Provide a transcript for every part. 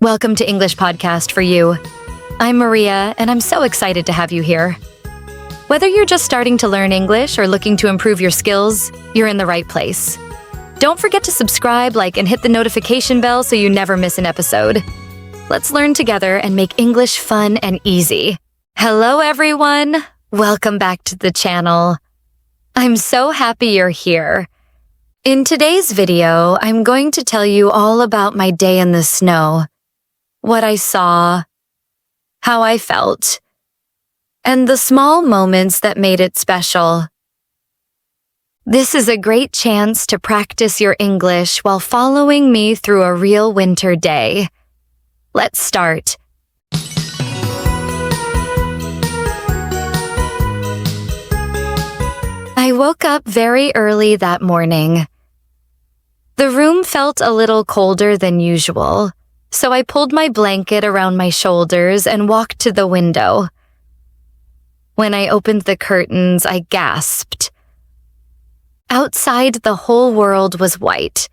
Welcome to English Podcast for You. I'm Maria, and I'm so excited to have you here. Whether you're just starting to learn English or looking to improve your skills, you're in the right place. Don't forget to subscribe, like, and hit the notification bell so you never miss an episode. Let's learn together and make English fun and easy. Hello, everyone. Welcome back to the channel. I'm so happy you're here. In today's video, I'm going to tell you all about my day in the snow, what I saw, how I felt, and the small moments that made it special. This is a great chance to practice your English while following me through a real winter day. Let's start. I woke up very early that morning. The room felt a little colder than usual, so I pulled my blanket around my shoulders and walked to the window. When I opened the curtains, I gasped. Outside, the whole world was white.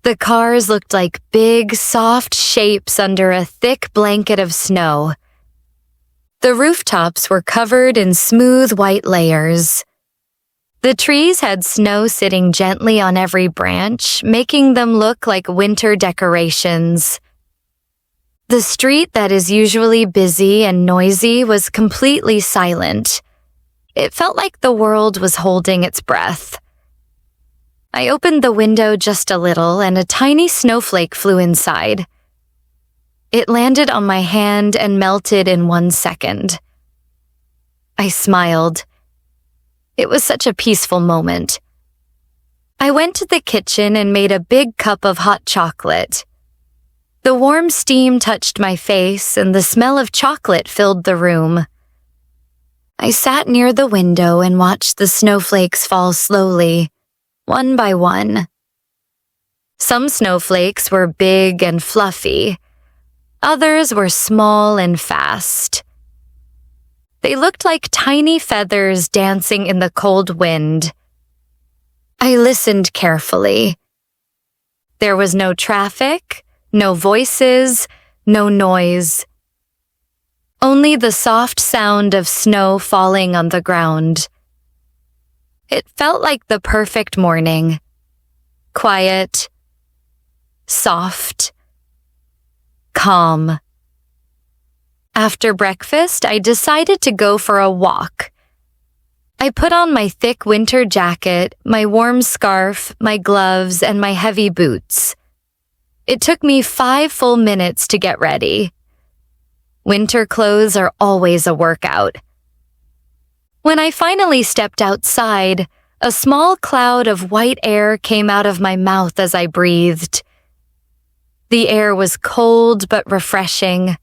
The cars looked like big, soft shapes under a thick blanket of snow. The rooftops were covered in smooth white layers. The trees had snow sitting gently on every branch, making them look like winter decorations. The street that is usually busy and noisy was completely silent. It felt like the world was holding its breath. I opened the window just a little and a tiny snowflake flew inside. It landed on my hand and melted in 1 second. I smiled. It was such a peaceful moment. I went to the kitchen and made a big cup of hot chocolate. The warm steam touched my face and the smell of chocolate filled the room. I sat near the window and watched the snowflakes fall slowly, one by one. Some snowflakes were big and fluffy. Others were small and fast. They looked like tiny feathers dancing in the cold wind. I listened carefully. There was no traffic, no voices, no noise. Only the soft sound of snow falling on the ground. It felt like the perfect morning. Quiet, soft, calm. After breakfast, I decided to go for a walk. I put on my thick winter jacket, my warm scarf, my gloves, and my heavy boots. It took me 5 full minutes to get ready. Winter clothes are always a workout. When I finally stepped outside, a small cloud of white air came out of my mouth as I breathed. The air was cold but refreshing.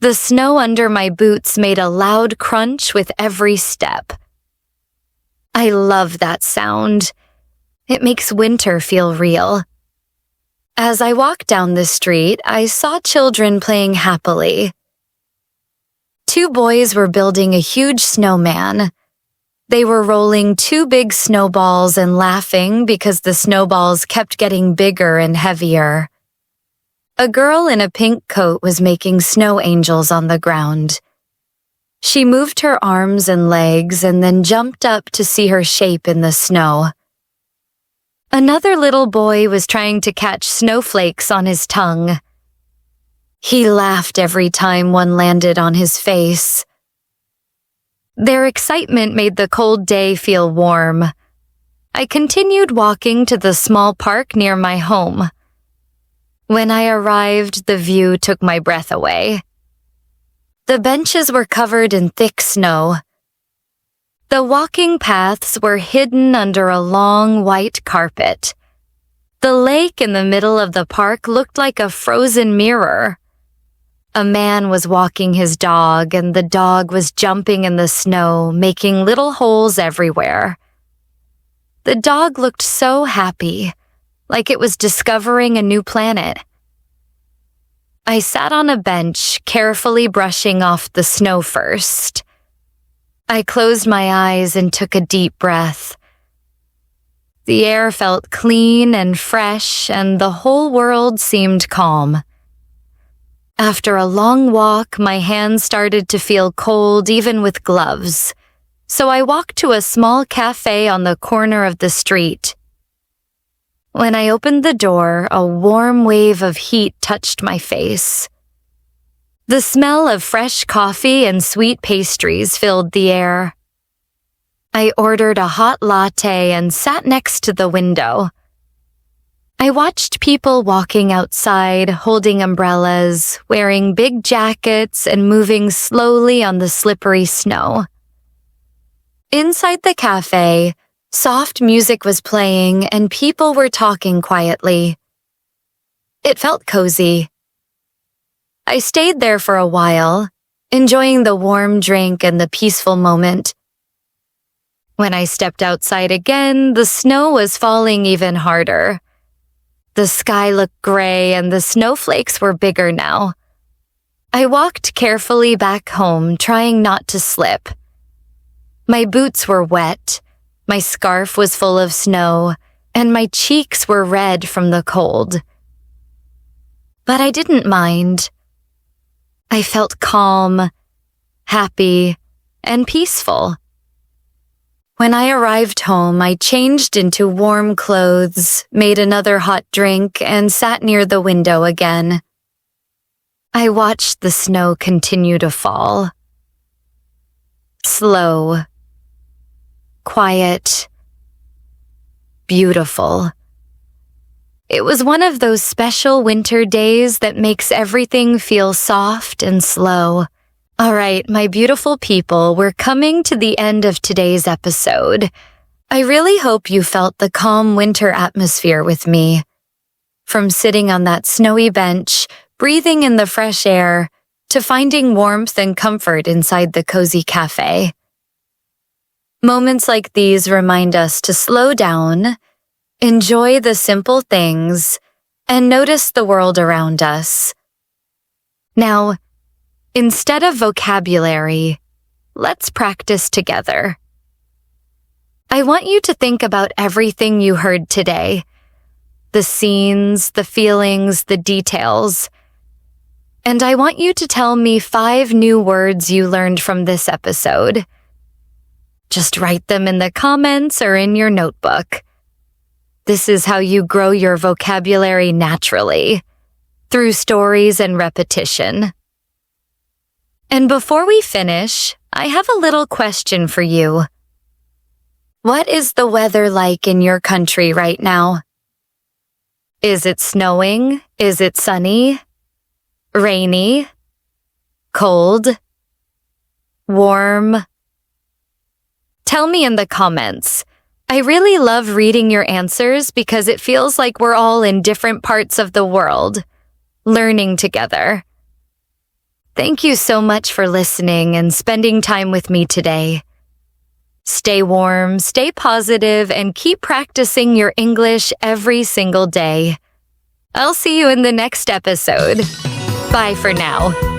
The snow under my boots made a loud crunch with every step. I love that sound. It makes winter feel real. As I walked down the street, I saw children playing happily. 2 boys were building a huge snowman. They were rolling 2 big snowballs and laughing because the snowballs kept getting bigger and heavier. A girl in a pink coat was making snow angels on the ground. She moved her arms and legs and then jumped up to see her shape in the snow. Another little boy was trying to catch snowflakes on his tongue. He laughed every time one landed on his face. Their excitement made the cold day feel warm. I continued walking to the small park near my home. When I arrived, the view took my breath away. The benches were covered in thick snow. The walking paths were hidden under a long white carpet. The lake in the middle of the park looked like a frozen mirror. A man was walking his dog, and the dog was jumping in the snow, making little holes everywhere. The dog looked so happy, like it was discovering a new planet. I sat on a bench, carefully brushing off the snow first. I closed my eyes and took a deep breath. The air felt clean and fresh, and the whole world seemed calm. After a long walk, my hands started to feel cold even with gloves, so I walked to a small cafe on the corner of the street. When I opened the door, a warm wave of heat touched my face. The smell of fresh coffee and sweet pastries filled the air. I ordered a hot latte and sat next to the window. I watched people walking outside, holding umbrellas, wearing big jackets, and moving slowly on the slippery snow. Inside the cafe, soft music was playing and people were talking quietly. It felt cozy. I stayed there for a while, enjoying the warm drink and the peaceful moment. When I stepped outside again, the snow was falling even harder. The sky looked gray and the snowflakes were bigger now. I walked carefully back home, trying not to slip. My boots were wet, my scarf was full of snow, and my cheeks were red from the cold. But I didn't mind. I felt calm, happy, and peaceful. When I arrived home, I changed into warm clothes, made another hot drink, and sat near the window again. I watched the snow continue to fall. Slow, quiet, beautiful. It was one of those special winter days that makes everything feel soft and slow. All right, my beautiful people, we're coming to the end of today's episode. I really hope you felt the calm winter atmosphere with me. From sitting on that snowy bench, breathing in the fresh air, to finding warmth and comfort inside the cozy cafe. Moments like these remind us to slow down, enjoy the simple things, and notice the world around us. Now, instead of vocabulary, let's practice together. I want you to think about everything you heard today. The scenes, the feelings, the details. And I want you to tell me 5 new words you learned from this episode. Just write them in the comments or in your notebook. This is how you grow your vocabulary naturally, through stories and repetition. And before we finish, I have a little question for you. What is the weather like in your country right now? Is it snowing? Is it sunny? Rainy? Cold? Warm? Tell me in the comments. I really love reading your answers because it feels like we're all in different parts of the world, learning together. Thank you so much for listening and spending time with me today. Stay warm, stay positive, and keep practicing your English every single day. I'll see you in the next episode. Bye for now.